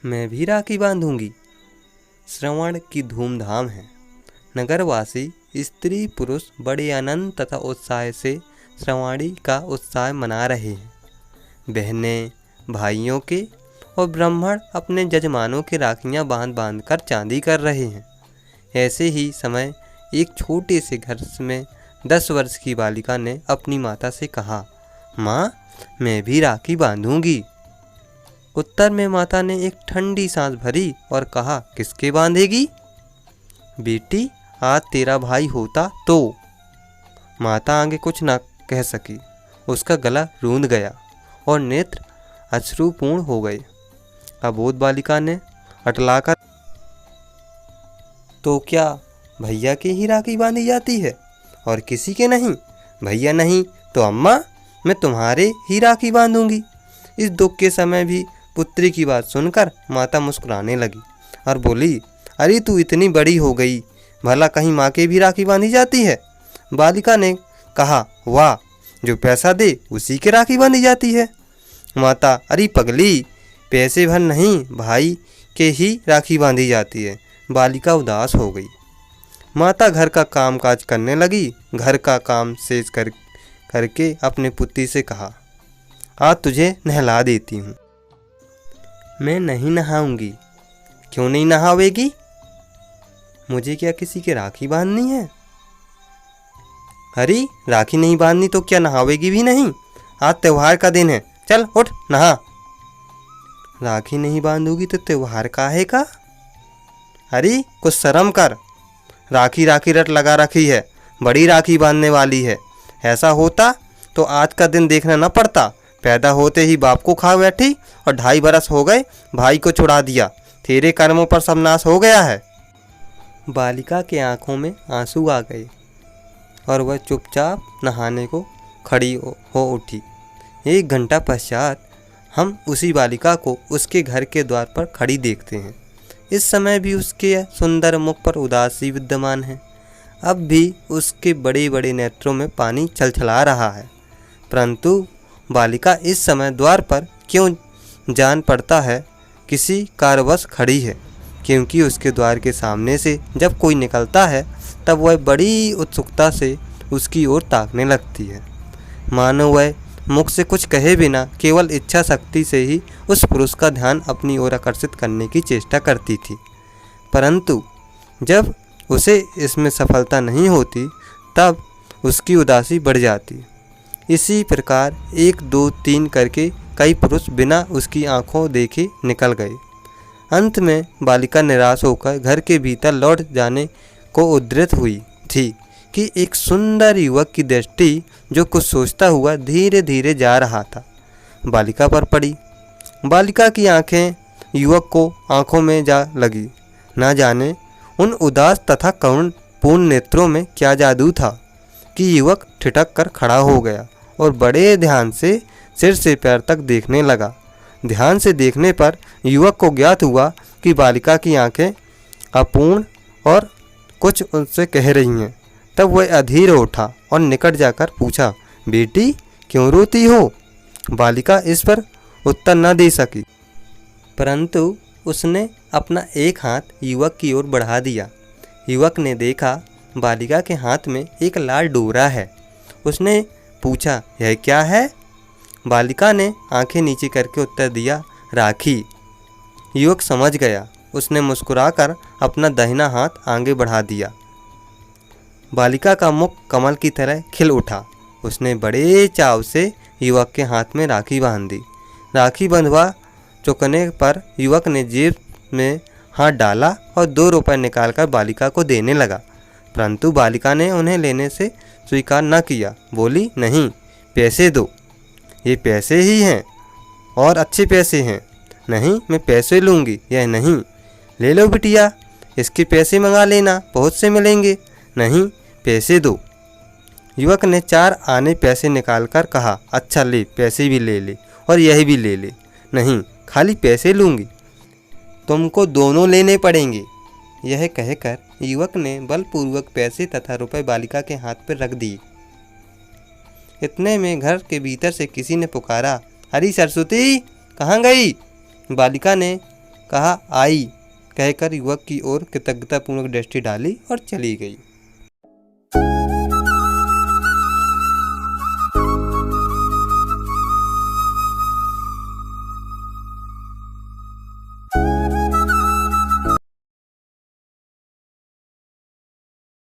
मैं भी राखी बांधूंगी। श्रवण की धूमधाम है। नगरवासी स्त्री पुरुष बड़े आनंद तथा उत्साह से श्रावणी का उत्साह मना रहे हैं। बहनें भाइयों के और ब्राह्मण अपने जजमानों की राखियां बांध बांध कर चांदी कर रहे हैं। ऐसे ही समय एक छोटे से घर में 10 वर्ष की बालिका ने अपनी माता से कहा, माँ मैं भी राखी बांधूंगी। उत्तर में माता ने एक ठंडी सांस भरी और कहा, किसके बांधेगी? बेटी आज तेरा भाई होता तो। माता आगे कुछ न कह सकी। उसका गला रूंध गया और नेत्र अश्रुपूर्ण हो गए। अबोध बालिका ने अटलाकर, तो क्या भैया के ही राखी बांधी जाती है और किसी के नहीं? भैया नहीं तो अम्मा मैं तुम्हारे ही राखी बांधूंगी। इस दुख के समय भी पुत्री की बात सुनकर माता मुस्कुराने लगी और बोली, अरे तू इतनी बड़ी हो गई, भला कहीं माँ के भी राखी बांधी जाती है? बालिका ने कहा, वाह, जो पैसा दे उसी के राखी बांधी जाती है। माता, अरे पगली, पैसे भर नहीं भाई के ही राखी बांधी जाती है। बालिका उदास हो गई। माता घर का काम काज करने लगी। घर का काम शेष करके अपने पुत्री से कहा, आज तुझे नहला देती हूँ। मैं नहीं नहाऊंगी। क्यों नहीं नहावेगी? मुझे क्या किसी की राखी बांधनी है? अरे राखी नहीं बांधनी तो क्या नहावेगी भी नहीं? आज त्योहार का दिन है, चल उठ नहा। राखी नहीं बांधूगी तो त्योहार काहे का? अरे कुछ शर्म कर। राखी राखी रट लगा रखी है, बड़ी राखी बांधने वाली है। ऐसा होता तो आज का दिन देखना न पड़ता। पैदा होते ही बाप को खा बैठी और 2.5 बरस हो गए भाई को छुड़ा दिया। तेरे कर्मों पर सब नाश हो गया है। बालिका के आंखों में आंसू आ गए और वह चुपचाप नहाने को खड़ी हो उठी। 1 घंटा पश्चात हम उसी बालिका को उसके घर के द्वार पर खड़ी देखते हैं। इस समय भी उसके सुंदर मुख पर उदासी विद्यमान है। अब भी उसके बड़े बड़े नेत्रों में पानी छलछला रहा है। परंतु बालिका इस समय द्वार पर क्यों जान पड़ता है किसी कारणवश खड़ी है, क्योंकि उसके द्वार के सामने से जब कोई निकलता है तब वह बड़ी उत्सुकता से उसकी ओर ताकने लगती है, मानो वह मुख से कुछ कहे बिना केवल इच्छा शक्ति से ही उस पुरुष का ध्यान अपनी ओर आकर्षित करने की चेष्टा करती थी। परंतु जब उसे इसमें सफलता नहीं होती तब उसकी उदासी बढ़ जाती। इसी प्रकार 1 2 3 करके कई पुरुष बिना उसकी आंखों देखे निकल गए। अंत में बालिका निराश होकर घर के भीतर लौट जाने को उद्यत हुई थी कि एक सुंदर युवक की दृष्टि जो कुछ सोचता हुआ धीरे धीरे जा रहा था बालिका पर पड़ी। बालिका की आंखें युवक को आंखों में जा लगी। न जाने उन उदास तथा करुण पूर्ण नेत्रों में क्या जादू था कि युवक ठिठक कर खड़ा हो गया और बड़े ध्यान से सिर से पैर तक देखने लगा। ध्यान से देखने पर युवक को ज्ञात हुआ कि बालिका की आंखें अपूर्ण और कुछ उनसे कह रही हैं। तब वह अधीर उठा और निकट जाकर पूछा, बेटी क्यों रोती हो? बालिका इस पर उत्तर न दे सकी, परंतु उसने अपना एक हाथ युवक की ओर बढ़ा दिया। युवक ने देखा बालिका के हाथ में एक लाल डोरा है। उसने पूछा, यह क्या है? बालिका ने आंखें नीचे करके उत्तर दिया, राखी। युवक समझ गया। उसने मुस्कुराकर अपना दाहिना हाथ आगे बढ़ा दिया। बालिका का मुख कमल की तरह खिल उठा। उसने बड़े चाव से युवक के हाथ में राखी बांध दी। राखी बंधवा चुकने पर युवक ने जेब में हाथ डाला और 2 रुपए निकालकर बालिका को देने लगा, परंतु बालिका ने उन्हें लेने से स्वीकार न किया। बोली, नहीं, पैसे दो। ये पैसे ही हैं और अच्छे पैसे हैं। नहीं, मैं पैसे लूँगी। यह नहीं। ले लो बिटिया, इसके पैसे मंगा लेना, बहुत से मिलेंगे। नहीं, पैसे दो। युवक ने 4 आने पैसे निकालकर कहा, अच्छा ले, पैसे भी ले ले और यह भी ले ले। नहीं, खाली पैसे लूँगी। तुमको दोनों लेने पड़ेंगे। यह कहकर युवक ने बलपूर्वक पैसे तथा रुपए बालिका के हाथ पर रख दिए। इतने में घर के भीतर से किसी ने पुकारा, अरे सरस्वती, कहाँ गई? बालिका ने कहा आई कहकर युवक की ओर कृतज्ञतापूर्वक दृष्टि डाली और चली गई।